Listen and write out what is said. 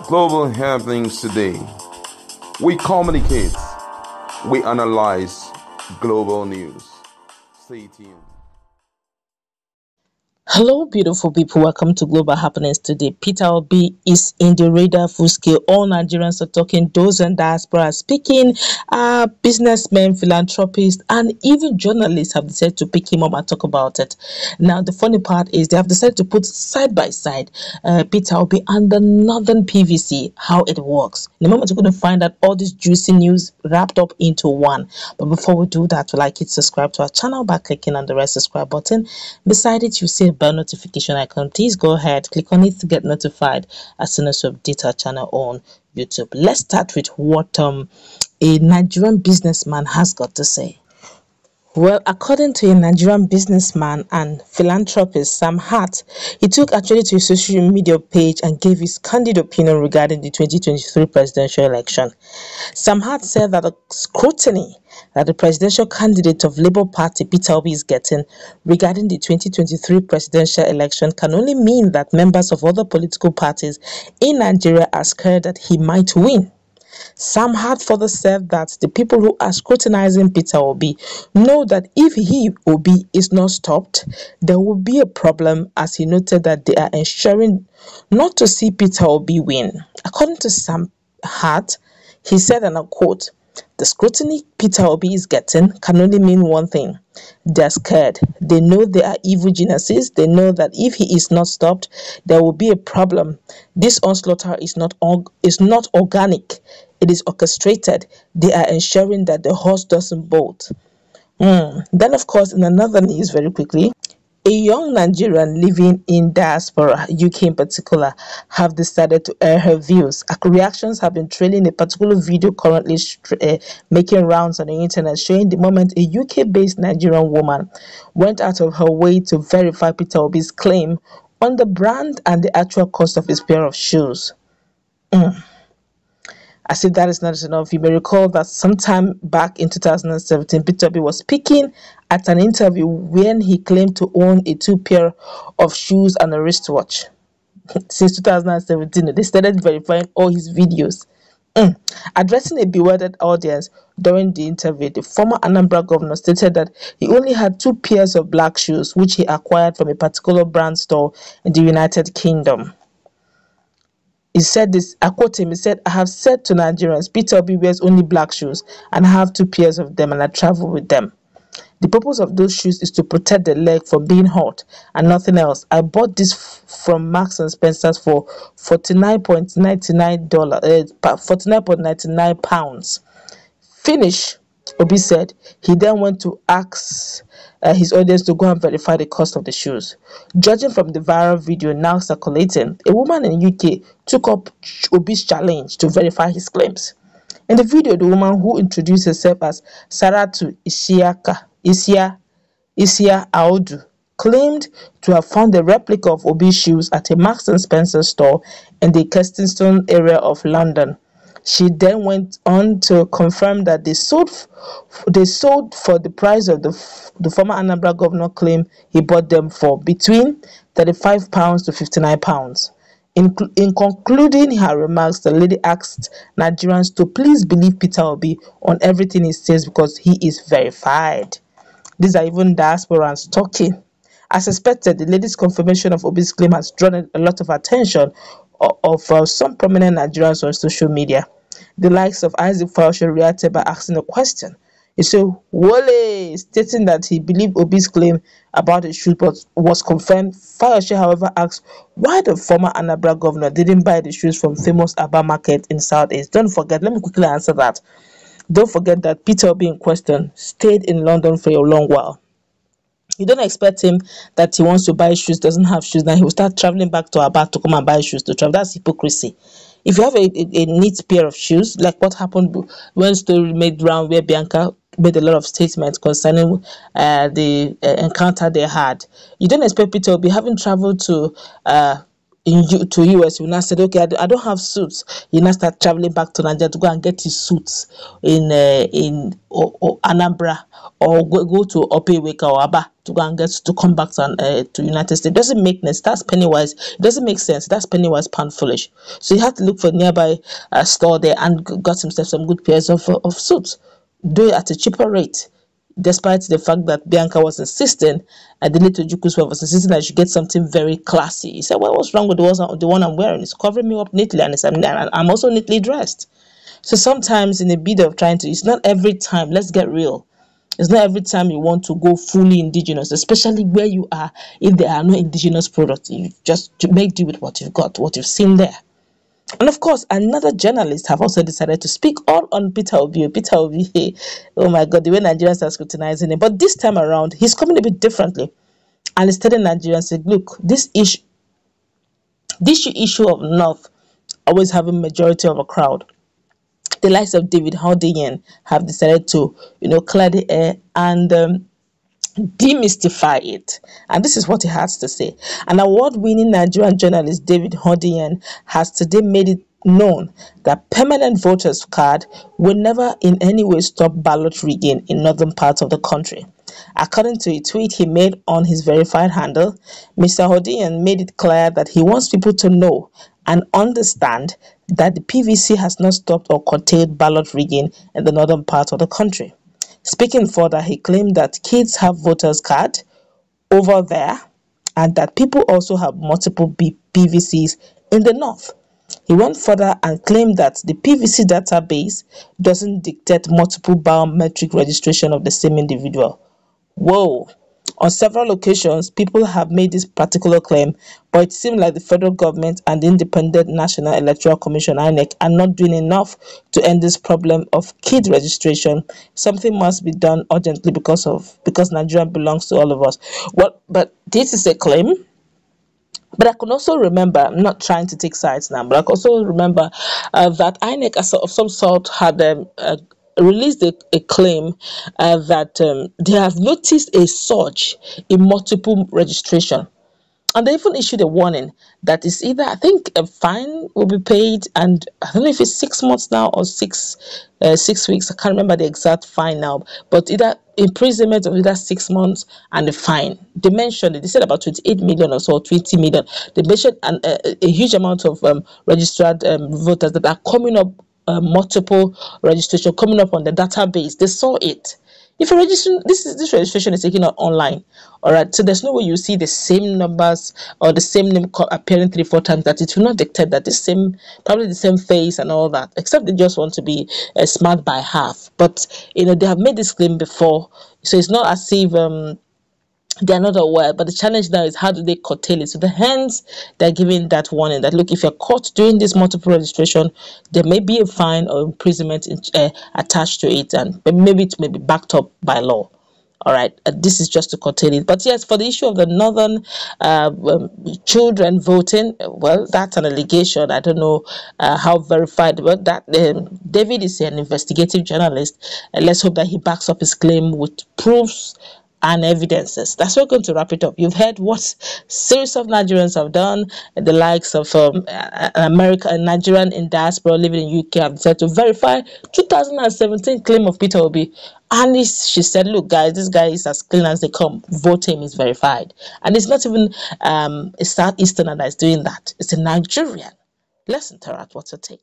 Global happenings today. We communicate, we analyze global news. Stay tuned. Hello, beautiful people. Welcome to Global Happenings today. Peter Obi is in the radar full scale. All Nigerians are talking. Those in diaspora are speaking. Businessmen, philanthropists, and even journalists have decided to pick him up and talk about it. Now, the funny part is they have decided to put side by side Peter Obi and the Northern PVC, how it works. In a moment, you're going to find out all this juicy news wrapped up into one. But before we do that, we'd like you to subscribe to our channel by clicking on the red subscribe button. Beside it, you see a bell notification icon. Please go ahead, click on it to get notified as soon as we update our channel on YouTube. Let's start with what a Nigerian businessman has got to say. Well, according to a Nigerian businessman and philanthropist, Sam Hart, he took actually to his social media page and gave his candid opinion regarding the 2023 presidential election. Sam Hart said that the scrutiny that the presidential candidate of Labour Party, Peter Obi, is getting regarding the 2023 presidential election can only mean that members of other political parties in Nigeria are scared that he might win. Sam Hart further said that the people who are scrutinizing Peter Obi know that if he, Obi, is not stopped, there will be a problem, as he noted that they are ensuring not to see Peter Obi win. According to Sam Hart, he said, and I quote, "The scrutiny Peter Obi is getting can only mean one thing. They're scared. They know they are evil geniuses. They know that if he is not stopped, there will be a problem. This onslaught is not organic. It is orchestrated. They are ensuring that the horse doesn't bolt." Then, of course, in another news, very quickly, a young Nigerian living in Diaspora, UK in particular, have decided to air her views. Reactions have been trailing a particular video currently making rounds on the internet, showing the moment a UK-based Nigerian woman went out of her way to verify Peter Obi's claim on the brand and the actual cost of his pair of shoes. As if that is not enough, you may recall that sometime back in 2017, Peter Obi was speaking at an interview when he claimed to own a 2 pair of shoes and a wristwatch. Since 2017, they started verifying all his videos. Addressing a bewildered audience during the interview, the former Anambra governor stated that he only had 2 pairs of black shoes, which he acquired from a particular brand store in the United Kingdom. He said this, I quote him, he said, "I have said to Nigerians, Peter Obi wears only black shoes and I have 2 pairs of them and I travel with them. The purpose of those shoes is to protect the leg from being hot and nothing else. I bought this from Marks and Spencer's for £49.99. Finish," Obi said. He then went to ask his audience to go and verify the cost of the shoes. Judging from the viral video now circulating, a woman in UK took up Obi's challenge to verify his claims. In the video, the woman, who introduced herself as Saratu Isia Audu, claimed to have found a replica of Obi's shoes at a Marks and Spencer store in the Kensington area of London. She then went on to confirm that they sold for the price of the former Anambra governor claimed he bought them for, between £35 to £59. In concluding her remarks, the lady asked Nigerians to please believe Peter Obi on everything he says because he is verified. These are even diasporans talking. As expected, the lady's confirmation of Obi's claim has drawn a lot of attention of some prominent Nigerians on social media. The likes of Isaac Fauci reacted by asking a question. He said, "Wole," stating that he believed Obi's claim about the shoes was confirmed. Fauci, however, asked why the former Anambra governor didn't buy the shoes from famous Aba market in Southeast. Don't forget, let me quickly answer that. Don't forget that Peter Obi in question stayed in London for a long while. You don't expect him that he wants to buy shoes, doesn't have shoes, now he will start traveling back to Aba to come and buy shoes to travel. That's hypocrisy. If you have a neat pair of shoes, like what happened when story made round where Bianca made a lot of statements concerning the encounter they had, you don't expect Peter to be having traveled to to US, you now said, okay, I don't have suits. You now start traveling back to Nigeria to go and get his suits in Anambra, or go to Opeweka or Aba to go and to come back to United States. It doesn't make sense. That's penny wise. It doesn't make sense. That's penny wise, pound foolish. So he had to look for a nearby store there and got himself some good pairs of suits, do it at a cheaper rate, despite the fact that Bianca was insisting, and the little Jukus was insisting that I should get something very classy. He said, well, what's wrong with the one I'm wearing? It's covering me up neatly, and I'm also neatly dressed. So sometimes in a bit of trying to, it's not every time, let's get real. It's not every time you want to go fully indigenous, especially where you are. If there are no indigenous products, you just make do with what you've got, what you've seen there. And of course, another journalist have also decided to speak all on Peter Obi. Peter Obi, oh my God, the way Nigerians are scrutinizing him. But this time around, he's coming a bit differently. And he's telling Nigerians, look, this issue of North always having majority of a crowd. The likes of David Hodian have decided to, clear the air and demystify it. And this is what he has to say. An award-winning Nigerian journalist, David Hodian, has today made it known that permanent voters card will never in any way stop ballot rigging in northern parts of the country. According to a tweet he made on his verified handle, Mr. Hodian made it clear that he wants people to know and understand that the PVC has not stopped or curtailed ballot rigging in the northern part of the country. Speaking further, he claimed that kids have voters card over there and that people also have multiple PVCs in the north. He went further and claimed that the PVC database doesn't dictate multiple biometric registration of the same individual. Whoa! On several occasions, people have made this particular claim, but it seems like the federal government and the Independent National Electoral Commission (INEC) are not doing enough to end this problem of kid registration. Something must be done urgently because Nigeria belongs to all of us. But this is a claim. But I can also remember, I'm not trying to take sides now, but I can also remember that INEC of some sort had released a claim that they have noticed a surge in multiple registration. And they even issued a warning that is either, I think, a fine will be paid, and I don't know if it's 6 months now or 6 weeks. I can't remember the exact fine now, but either imprisonment of either 6 months and a fine. They mentioned it. They said about 28 million or so, 20 million. They mentioned a huge amount of registered voters that are coming up, multiple registration coming up on the database. They saw it. If a registration, this registration is taken out online, all right. So there's no way you see the same numbers or the same name appearing 3-4 times. That it will not dictate that probably the same face and all that. Except they just want to be smart by half. But they have made this claim before, so it's not as if they are not aware. But the challenge now is how do they curtail it? So hence they're giving that warning that look, if you're caught doing this multiple registration, there may be a fine or imprisonment attached to it, and maybe it may be backed up by law. All right, this is just to curtail it. But yes, for the issue of the northern children voting, well, that's an allegation. I don't know how verified, but that David is an investigative journalist, and let's hope that he backs up his claim with proofs and evidences. That's where we're going to wrap it up. You've heard what series of Nigerians have done. The likes of America and Nigerian in diaspora living in UK have decided to verify 2017 claim of Peter Obi. And she said, look, guys, this guy is as clean as they come. Vote him is verified. And it's not even a Southeasterner that is doing that. It's a Nigerian. Let's interact. What's your take?